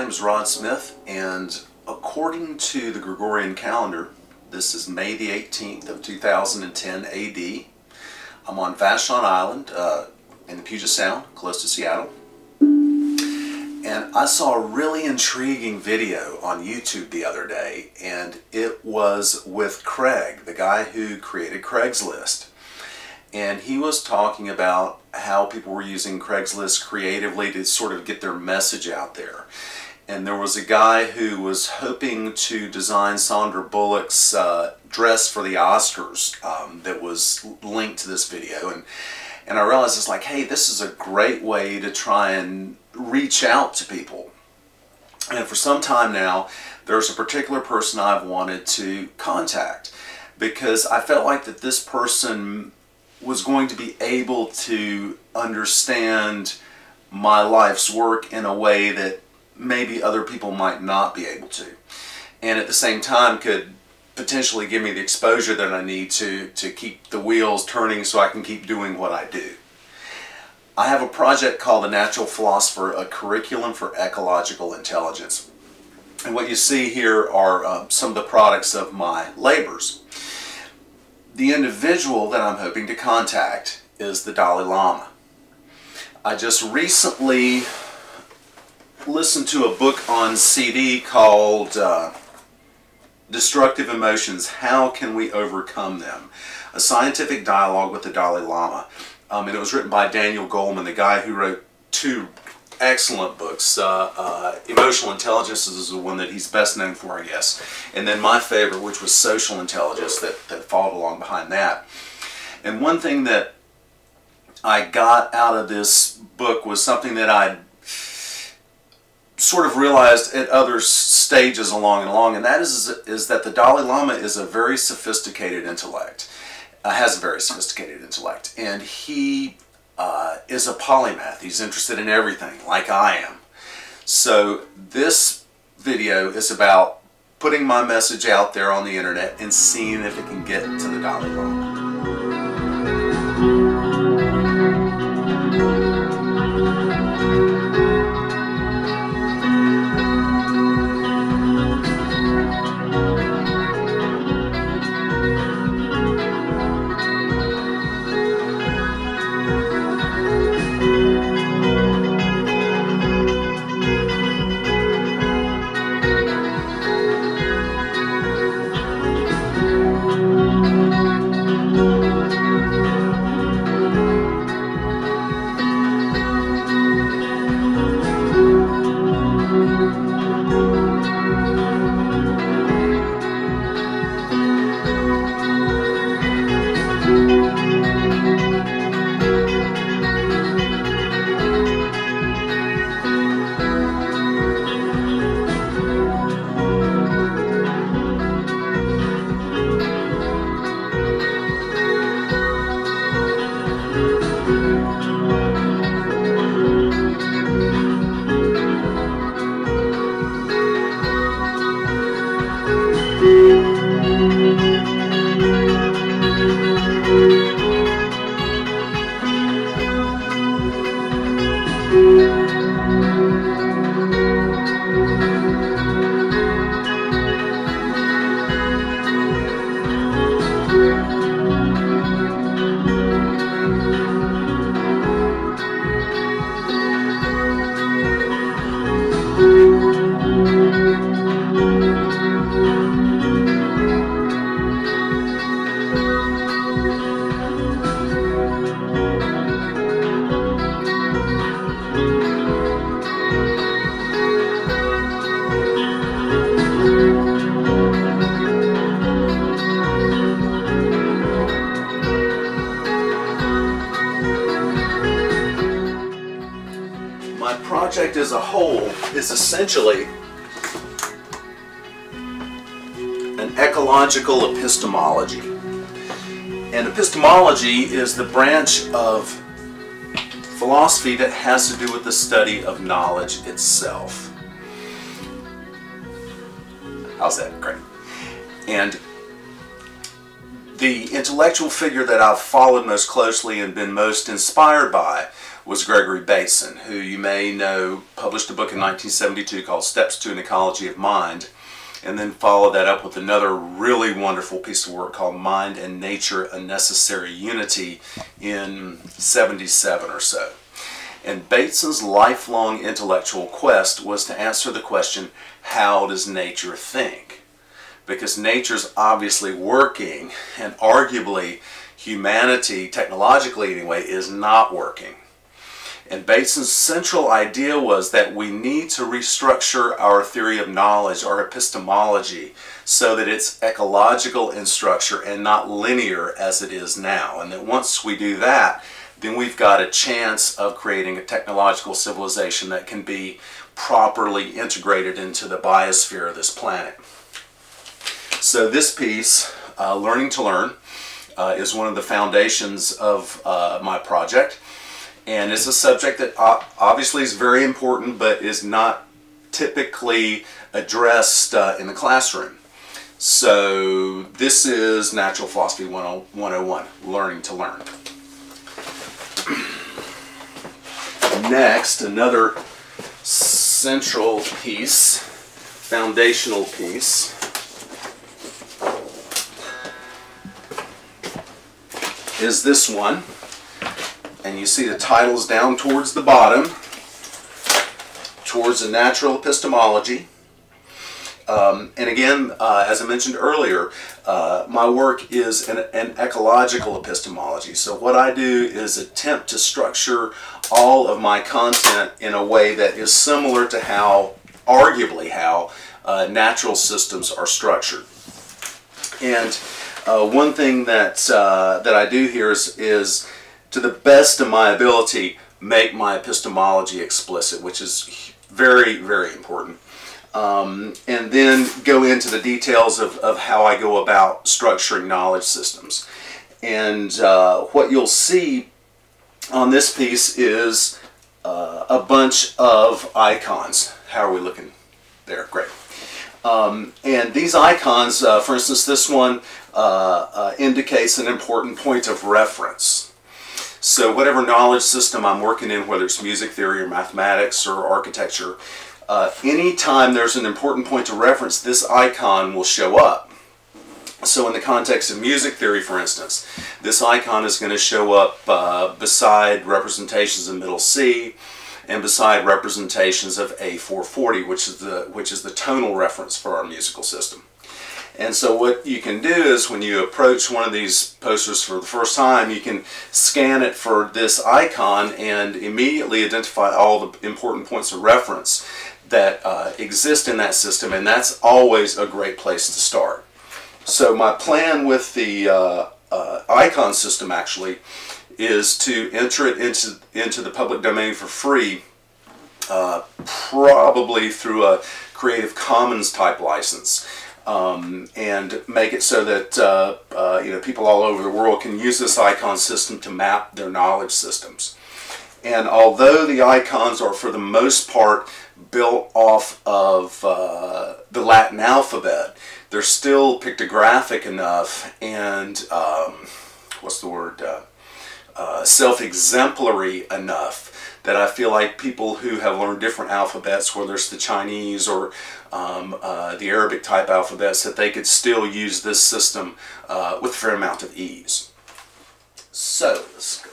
name is Rod Smith, and according to the Gregorian calendar, this is May the 18th of 2010 AD. I'm on Vashon Island in the Puget Sound, close to Seattle. And I saw a really intriguing video on YouTube the other day, and it was with Craig, the guy who created Craigslist. And he was talking about how people were using Craigslist creatively to sort of get their message out there. And there was a guy who was hoping to design Sandra Bullock's dress for the Oscars that was linked to this video. And I realized it's like, hey, this is a great way to try and reach out to people. And for some time now, there's a particular person I've wanted to contact because I felt like that this person was going to be able to understand my life's work in a way that maybe other people might not be able to. And at the same time could potentially give me the exposure that I need to keep the wheels turning so I can keep doing what I do. I have a project called the Natural Philosopher A Curriculum for Ecological Intelligence. And what you see here are some of the products of my labors. The individual that I'm hoping to contact is the Dalai Lama. I just recently listened to a book on CD called Destructive Emotions, How Can We Overcome Them? A scientific dialogue with the Dalai Lama. And it was written by Daniel Goleman, the guy who wrote two excellent books. Emotional Intelligence is the one that he's best known for, I guess. And then my favorite, which was Social Intelligence, that followed along behind that. And one thing that I got out of this book was something that I sort of realized at other stages along, and that is that the Dalai Lama is a very sophisticated intellect, has a very sophisticated intellect, and he is a polymath. He's interested in everything, like I am. So this video is about putting my message out there on the internet and seeing if it can get to the Dalai Lama. My project as a whole is essentially an ecological epistemology. And epistemology is the branch of philosophy that has to do with the study of knowledge itself. How's that? Great. And the intellectual figure that I've followed most closely and been most inspired by was Gregory Bateson, who you may know published a book in 1972 called Steps to an Ecology of Mind, and then followed that up with another really wonderful piece of work called Mind and Nature, A Necessary Unity in 77 or so. And Bateson's lifelong intellectual quest was to answer the question, how does nature think? Because nature's obviously working, and arguably humanity, technologically anyway, is not working. And Bateson's central idea was that we need to restructure our theory of knowledge, our epistemology, so that it's ecological in structure and not linear as it is now. And that once we do that, then we've got a chance of creating a technological civilization that can be properly integrated into the biosphere of this planet. So this piece, Learning to Learn, is one of the foundations of my project. And it's a subject that obviously is very important, but is not typically addressed in the classroom. So this is Natural Philosophy 101, Learning to Learn. Next, another central piece, foundational piece, is this one. And you see the titles down towards the bottom, towards the natural epistemology. And again, as I mentioned earlier, my work is an ecological epistemology. So what I do is attempt to structure all of my content in a way that is similar to how, arguably how, natural systems are structured. And one thing that I do here is to the best of my ability, make my epistemology explicit, which is very, very important. And then go into the details of how I go about structuring knowledge systems. And what you'll see on this piece is a bunch of icons. How are we looking there? Great. And these icons, for instance, this one indicates an important point of reference. So whatever knowledge system I'm working in, whether it's music theory or mathematics or architecture, anytime there's an important point of reference, this icon will show up. So in the context of music theory, for instance, this icon is going to show up beside representations of middle C and beside representations of A440, which is the tonal reference for our musical system. And so what you can do is when you approach one of these posters for the first time, you can scan it for this icon and immediately identify all the important points of reference that exist in that system, and that's always a great place to start. So my plan with the icon system actually is to enter it into the public domain for free, probably through a Creative Commons type license. And make it so that people all over the world can use this icon system to map their knowledge systems. And although the icons are for the most part built off of the Latin alphabet, they're still pictographic enough and self-exemplary enough that I feel like people who have learned different alphabets, whether it's the Chinese or the Arabic type alphabets, that they could still use this system with a fair amount of ease. So let's go